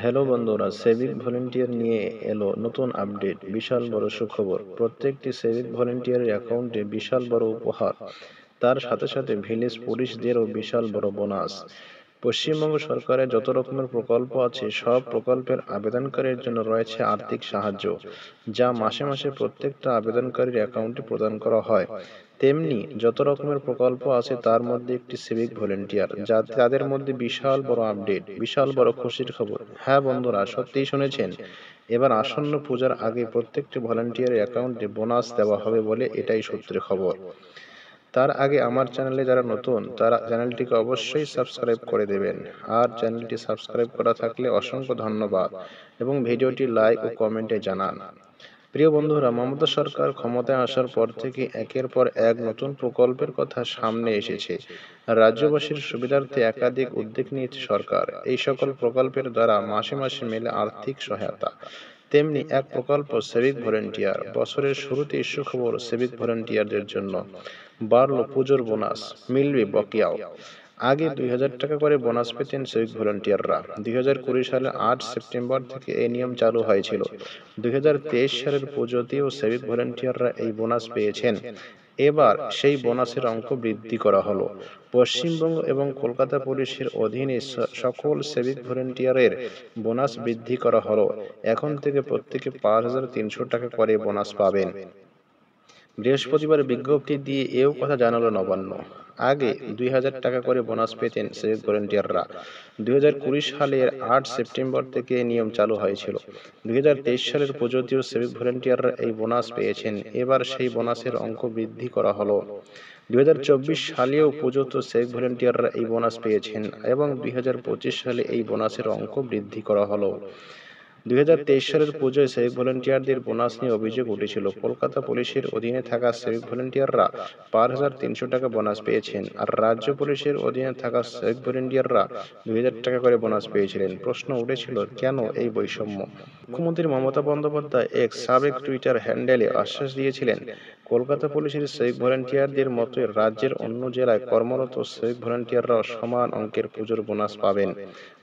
Hello বন্ধুরা, civic volunteer নিয়ে এলো নতুন আপডেট। বিশাল বড় সুখবর। প্রত্যেকটি সিভিক ভলেন্টিয়ারের অ্যাকাউন্টে বিশাল বড় উপহার, তার সাথে সাথে ভিলেজ পুলিশদেরও বিশাল বড় বোনাস। পশ্চিমবঙ্গ সরকারের যত রকমের প্রকল্প আছে সব প্রকল্পের আবেদনকারীর জন্য রয়েছে আর্থিক সাহায্য, যা মাসে মাসে প্রত্যেকটা আবেদনকারীর অ্যাকাউন্টে প্রদান করা হয়। তেমনি যত রকমের প্রকল্প আছে তার মধ্যে একটি সিভিক ভলেন্টিয়ার, যা তাদের মধ্যে বিশাল বড় আপডেট, বিশাল বড় খুশির খবর। হ্যাঁ বন্ধুরা, সত্যিই শুনেছেন। এবার আসন্ন পূজার আগে প্রত্যেকটি ভলেন্টিয়ারের অ্যাকাউন্টে বোনাস দেওয়া হবে বলে এটাই সূত্রের খবর। তার আগে আমার চ্যানেলে যারা নতুন তারা চ্যানেলটিকে অবশ্যই সাবস্ক্রাইব করে দেবেন। আর চ্যানেলটি সাবস্ক্রাইব করা থাকলে অসংখ্য ধন্যবাদ, এবং ভিডিওটি লাইক ও কমেন্টে জানান। প্রিয় বন্ধুরা, মমতা সরকার ক্ষমতায় আসার পর থেকে একের পর এক নতুন প্রকল্পের কথা সামনে এসেছে। রাজ্যবাসীর সুবিধার্থে একাধিক উদ্যোগ নিয়েছে সরকার। এই সকল প্রকল্পের দ্বারা মাসে মাসে মেলে আর্থিক সহায়তা। তেমনি এক প্রকল্প সিভিক ভলেন্টিয়ার। বছরের শুরুতেই সুখবর সিভিক ভলেন্টিয়ারদের জন্য। বাড়লো পুজোর বোনাস, মিলবে বকেয়াও। আগে ২,০০০ টাকা করে বোনাস পেতেন সিভিক ভলেন্টিয়াররা। ২০২০ সালের ৮ সেপ্টেম্বর থেকে এই নিয়ম চালু হয়েছিল। ২০২৩ সালের পুজোতেও সিভিক ভলেন্টিয়াররা এই বোনাস পেয়েছেন। এবার সেই বোনাসের অঙ্ক বৃদ্ধি করা হলো। পশ্চিমবঙ্গ এবং কলকাতা পুলিশের অধীনে সকল সিভিক ভলেন্টিয়ারের বোনাস বৃদ্ধি করা হলো। এখন থেকে প্রত্যেকে ৫,৩০০ টাকা করে বোনাস পাবেন। বৃহস্পতিবার বিজ্ঞপ্তি দিয়ে এও কথা জানালো নবান্ন। আগে ২,০০০ টাকা করে বোনাস পেতেন সিভিক ভলেন্টিয়াররা। ২০২০ সালের ৮ সেপ্টেম্বর থেকে এই নিয়ম চালু হয়েছিল। ২০২৩ সালের পুজোতেও সিভিক ভলেন্টিয়াররা এই বোনাস পেয়েছেন। এবার সেই বোনাসের অঙ্ক বৃদ্ধি করা হলো। ২০২৪ সালেও পুজোতে সিভিক ভলেন্টিয়াররা এই বোনাস পেয়েছেন, এবং ২০২৫ সালে এই বোনাসের অঙ্ক বৃদ্ধি করা হলো। ২০২৩ সালের পুজোয় সিভিক ভলেন্টিয়ারদের বোনাস নিয়ে অভিযোগ উঠেছিল। কলকাতা পুলিশের অধীনে থাকা সিভিক ভলেন্টিয়াররা ৫,৩০০ টাকা বোনাস পেয়েছেন, আর রাজ্য পুলিশের অধীনে থাকা সিভিক ভলেন্টিয়াররা ২,০০০ টাকা করে বোনাস পেয়েছিলেন। প্রশ্ন উঠেছিল, কেন এই বৈষম্য? মুখ্যমন্ত্রী মমতা বন্দ্যোপাধ্যায় এক সাবেক টুইটার হ্যান্ডেলে আশ্বাস দিয়েছিলেন, কলকাতা পুলিশের সিভিক ভলেন্টিয়ারদের মতোই রাজ্যের অন্য জেলায় কর্মরত সিভিক ভলেন্টিয়াররাও সমান অঙ্কের পুজোর বোনাস পাবেন।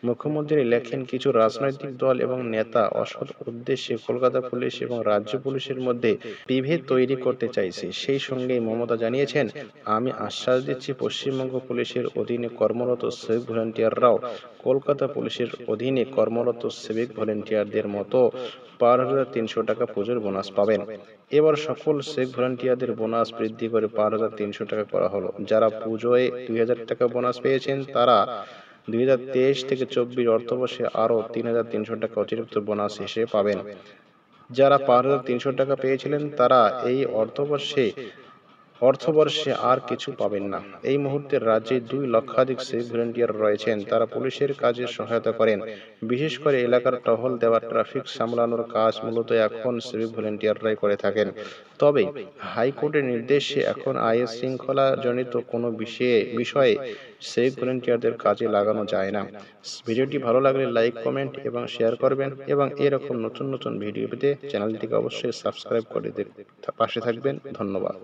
মুখ্যমন্ত্রী লেখেন, কিছু রাজনৈতিক দল এবং নেতা অসৎ উদ্দেশ্যে কলকাতা পুলিশ এবং রাজ্য পুলিশের মধ্যে বিভেদ তৈরি করতে চাইছে। সেই সঙ্গেই মমতা জানিয়েছেন, আমি আশ্বাস দিচ্ছি, পশ্চিমবঙ্গ পুলিশের অধীনে কর্মরত সিভিক ভলেন্টিয়াররাও কলকাতা পুলিশের অধীনে কর্মরত সিভিক ভলেন্টিয়ারদের মতো ৫,৩০০ টাকা পুজোর বোনাস পাবেন। এবার সকল সিভিক ভলেন্টিয়ারদের বোনাস বৃদ্ধি করে ৫,৩০০ টাকা করা হলো। যারা পুজোয় ২,০০০ টাকা বোনাস পেয়েছেন তারা ২০২৩ থেকে ২৪ অর্থবর্ষে আরও ৩,৩০০ টাকা অতিরিক্ত বোনাস হিসেবে পাবেন। যারা ৫,৩০০ টাকা পেয়েছিলেন তারা এই অর্থবর্ষে আর কিছু পাবেন না। এই মুহূর্তে রাজ্যে ২ লক্ষাধিক সিভিক ভলেন্টিয়ার রয়েছেন। তারা পুলিশের কাজে সহায়তা করেন। বিশেষ করে এলাকার টহল দেওয়া, ট্রাফিক সামলানোর কাজ মূলত এখন সিভিক ভলেন্টিয়াররাই করে থাকেন। তবে হাইকোর্টের নির্দেশে এখন আইন শৃঙ্খলা জনিত কোনো বিষয়ে সিভিক ভলেন্টিয়ারদের কাজে লাগানো যায় না। ভিডিওটি ভালো লাগলে লাইক, কমেন্ট এবং শেয়ার করবেন, এবং এরকম নতুন নতুন ভিডিও পেতে চ্যানেলটিকে অবশ্যই সাবস্ক্রাইব করে পাশে থাকবেন। ধন্যবাদ।